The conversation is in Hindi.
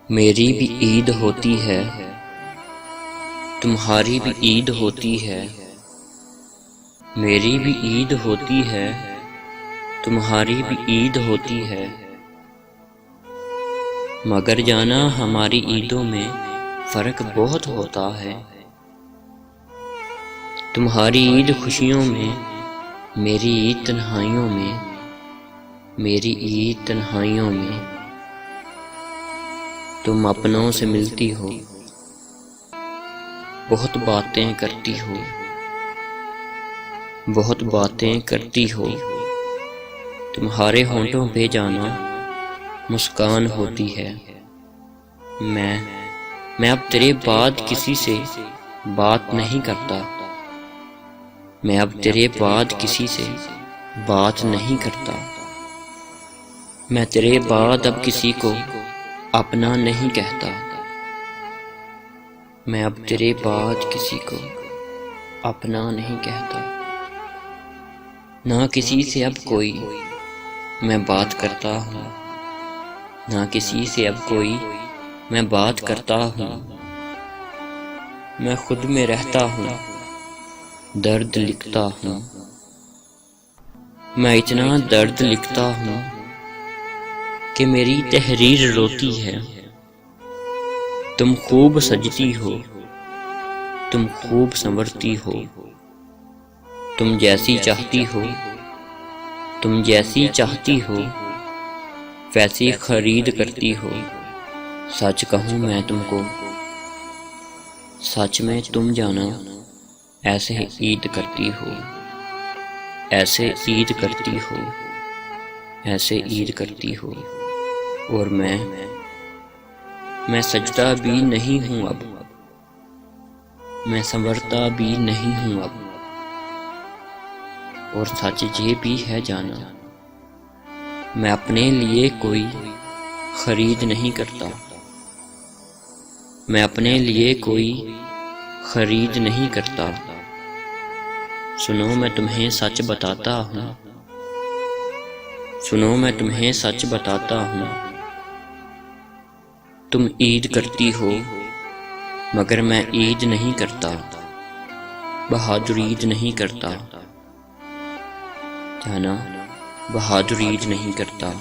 मेरी भी ईद होती है, तुम्हारी भी ईद होती है। मेरी भी ईद होती है, तुम्हारी भी ईद होती है। मगर जाना हमारी ईदों में फ़र्क बहुत होता है। तुम्हारी ईद खुशियों में, मेरी ईद तन्हाइयों में, मेरी ईद तन्हाइयों में। तुम अपनों से मिलती हो, बहुत बातें करती हो, बहुत बातें करती हो। तुम्हारे होंठों पे जाना मुस्कान होती है। मैं अब तेरे बाद किसी से बात नहीं करता। मैं अब तेरे बाद किसी से बात नहीं करता। मैं तेरे बाद अब किसी को अपना नहीं कहता। मैं अब तेरे बाद किसी को अपना नहीं कहता। ना किसी से अब कोई मैं बात करता हूँ, ना किसी से अब कोई मैं बात करता हूँ। मैं खुद में रहता हूँ, दर्द लिखता हूँ। मैं इतना दर्द लिखता हूँ कि मेरी तहरीर रोती है। तुम खूब सजती हो, तुम खूब संवरती हो। तुम जैसी चाहती हो, तुम जैसी चाहती हो, वैसी खरीद करती हो। सच कहूँ मैं तुमको, सच में तुम जाना ऐसे ईद करती हो, ऐसे ईद करती हो, ऐसे ईद करती हो। और मैं सजता भी नहीं हूँ अब, मैं संवरता भी नहीं हूँ अब। और सच ये भी है जाना, मैं अपने लिए कोई खरीद नहीं करता। मैं अपने लिए कोई खरीद नहीं करता। सुनो मैं तुम्हें सच बताता हूँ, सुनो मैं तुम्हें सच बताता हूँ। तुम ईद करती हो, मगर मैं ईद नहीं करता। बहादुर ईद नहीं करता जाना, बहादुर ईद नहीं करता।